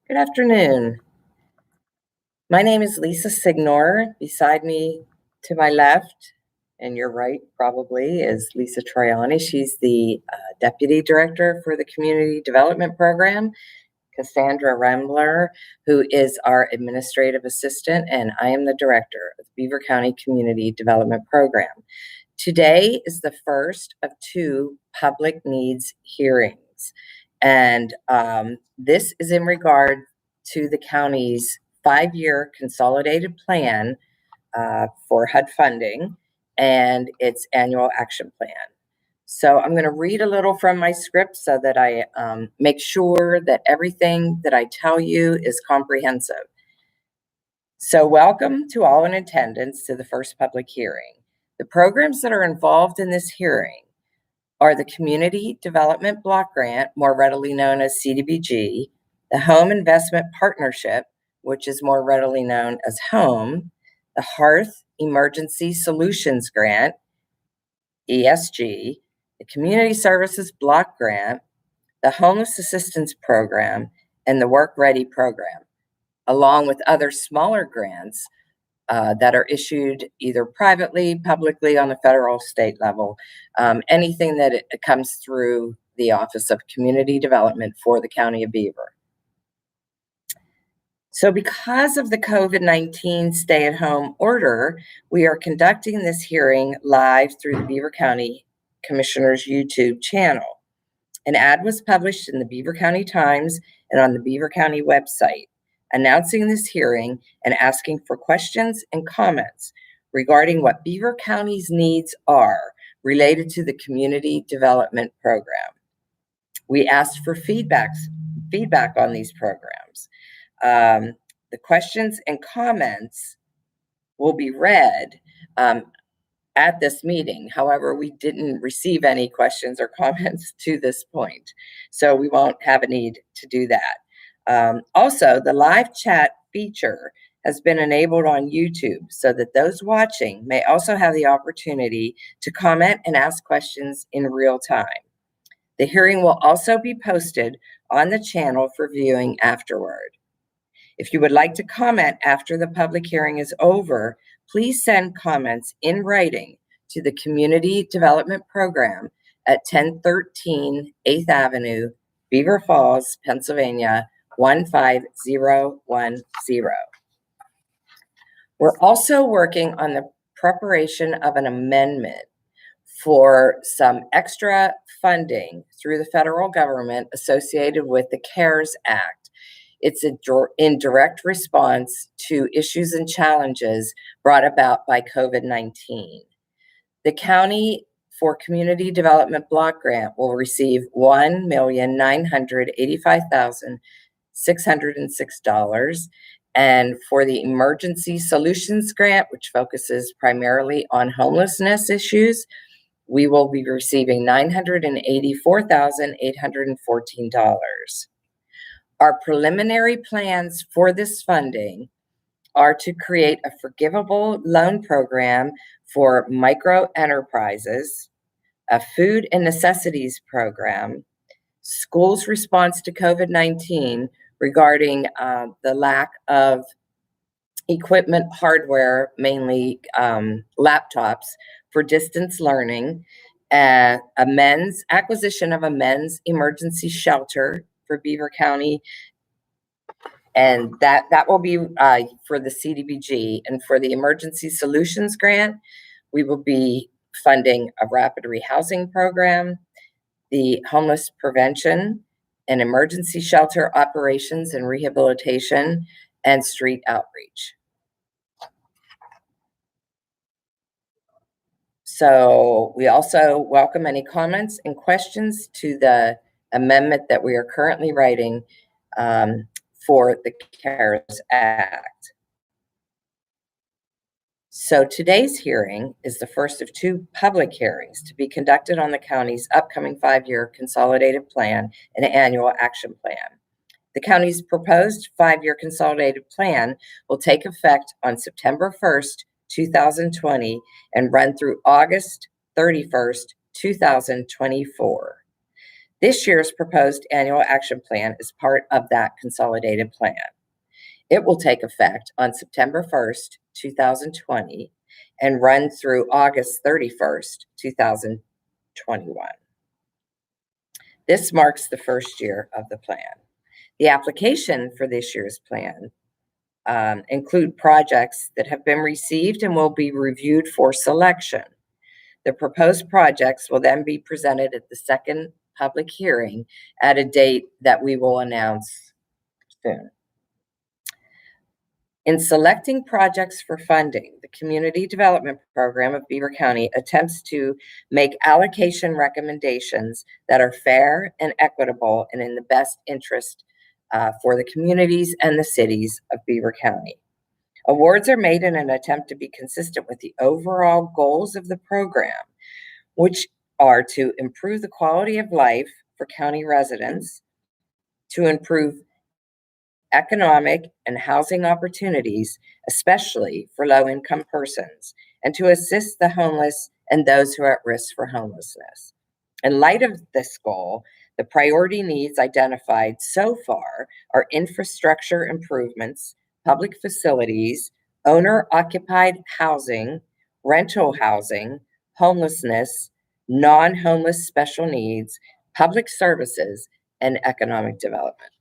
Good afternoon. My name is Lisa Signor. Beside me to my left, and your right probably, is Lisa Troiani. She's the Deputy Director for the Community Development Program. Cassandra Rembler, who is our Administrative Assistant, and I am the Director of the Beaver County Community Development Program. Today is the first of two public needs hearings, and this is in regard to the county's 5-year consolidated plan for HUD funding and its annual action plan. So I'm going to read a little from my script so that I make sure that everything that I tell you is comprehensive. So welcome to all in attendance to the first public hearing. The programs that are involved in this hearing are the Community Development Block Grant, more readily known as CDBG, the Home Investment Partnership, which is more readily known as HOME, the Hearth Emergency Solutions Grant, ESG, the Community Services Block Grant, the Homeless Assistance Program, and the Work Ready Program, along with other smaller grants that are issued either privately, publicly on the federal, state level, anything that it comes through the Office of Community Development for the County of Beaver. So because of the COVID-19 stay-at-home order, we are conducting this hearing live through the Beaver County Commissioner's YouTube channel. An ad was published in the Beaver County Times and on the Beaver County website, announcing this hearing and asking for questions and comments regarding what Beaver County's needs are related to the Community Development Program. We asked for feedback on these programs. The questions and comments will be read at this meeting. However, we didn't receive any questions or comments to this point, so we won't have a need to do that. Also, the live chat feature has been enabled on YouTube so that those watching may also have the opportunity to comment and ask questions in real time. The hearing will also be posted on the channel for viewing afterward. If you would like to comment after the public hearing is over, please send comments in writing to the Community Development Program at 1013 8th Avenue, Beaver Falls, Pennsylvania, 15010. We're also working on the preparation of an amendment for some extra funding through the federal government associated with the CARES Act. It's in direct response to issues and challenges brought about by COVID-19. The county for Community Development Block Grant will receive $1,985,606. And for the Emergency Solutions Grant, which focuses primarily on homelessness issues, we will be receiving $984,814. Our preliminary plans for this funding are to create a forgivable loan program for micro enterprises, a food and necessities program, schools' response to COVID-19 regarding the lack of equipment, hardware, mainly laptops for distance learning, acquisition of a men's emergency shelter for Beaver County, and that will be for the CDBG. And for the Emergency Solutions Grant, we will be funding a rapid rehousing program, the homeless prevention and emergency shelter operations and rehabilitation, and street outreach. So we also welcome any comments and questions to the amendment that we are currently writing for the CARES Act. So today's hearing is the first of two public hearings to be conducted on the county's upcoming 5-year consolidated plan and annual action plan. The county's proposed 5-year consolidated plan will take effect on September 1st, 2020 and run through August 31st, 2024. This year's proposed annual action plan is part of that consolidated plan. It will take effect on September 1st, 2020, and run through August 31st, 2021. This marks the first year of the plan. The application for this year's plan include projects that have been received and will be reviewed for selection. The proposed projects will then be presented at the second public hearing at a date that we will announce soon. In selecting projects for funding, the Community Development Program of Beaver County attempts to make allocation recommendations that are fair and equitable and in the best interest for the communities and the cities of Beaver County. Awards are made in an attempt to be consistent with the overall goals of the program, which are to improve the quality of life for county residents, to improve economic and housing opportunities, especially for low-income persons, and to assist the homeless and those who are at risk for homelessness. In light of this goal, the priority needs identified so far are infrastructure improvements, public facilities, owner-occupied housing, rental housing, homelessness, non-homeless special needs, public services, and economic development.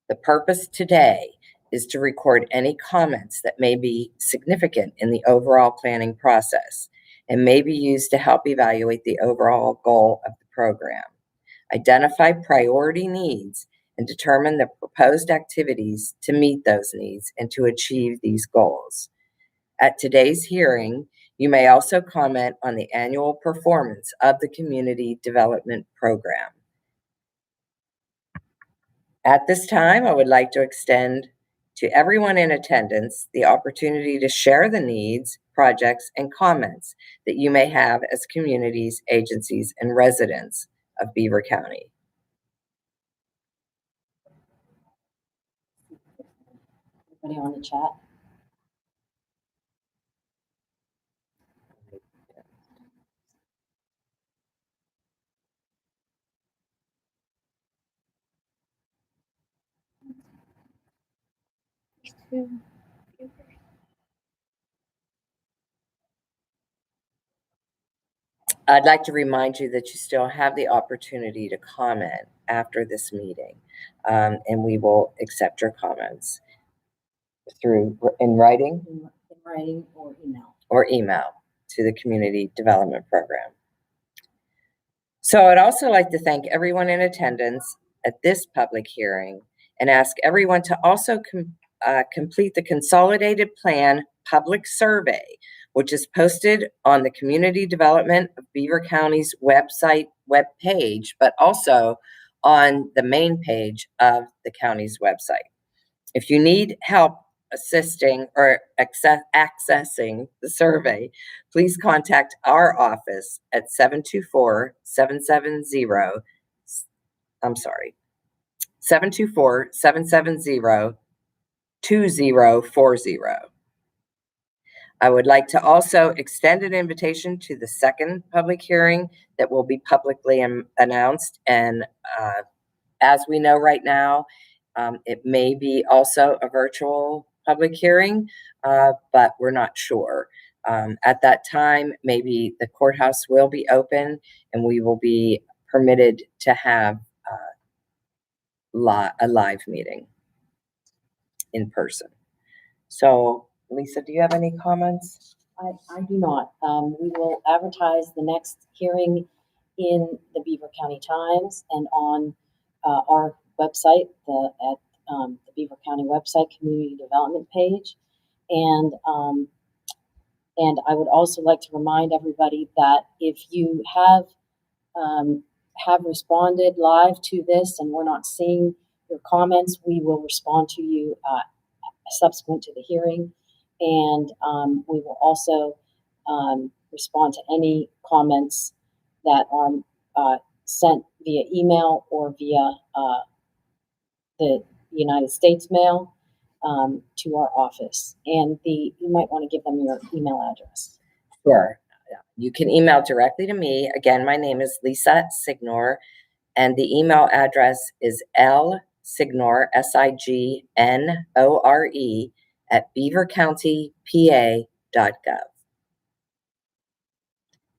The purpose today is to record any comments that may be significant in the overall planning process and may be used to help evaluate the overall goal of the program, identify priority needs, and determine the proposed activities to meet those needs and to achieve these goals. At today's hearing, you may also comment on the annual performance of the Community Development Program. At this time, I would like to extend to everyone in attendance the opportunity to share the needs, projects, and comments that you may have as communities, agencies, and residents of Beaver County. Anybody on the chat? I'd like to remind you that you still have the opportunity to comment after this meeting, and we will accept your comments in writing In writing or email. or email to the Community Development Program. So I'd also like to thank everyone in attendance at this public hearing and ask everyone to also complete the Consolidated Plan Public Survey, which is posted on the Community Development of Beaver County's website webpage, but also on the main page of the county's website. If you need help assisting or accessing the survey, please contact our office at 724-770-2040. I would like to also extend an invitation to the second public hearing that will be publicly announced. And as we know right now, it may be also a virtual public hearing, but we're not sure. At that time, maybe the courthouse will be open and we will be permitted to have a live meeting in person. So, Lisa, do you have any comments? I do not. We will advertise the next hearing in the Beaver County Times and on our website, the Beaver County website community development page. And I would also like to remind everybody that if you have responded live to this and we're not seeing your comments, we will respond to you subsequent to the hearing. And we will also respond to any comments that are sent via email or via the United States mail to our office. And you might want to give them your email address. Sure. You can email directly to me. Again, my name is Lisa Signor, and the email address is lsignore, SIGNORE, @beavercountypa.gov.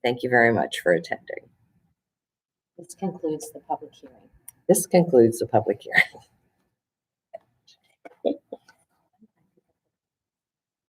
Thank you very much for attending. This concludes the public hearing. This concludes the public hearing.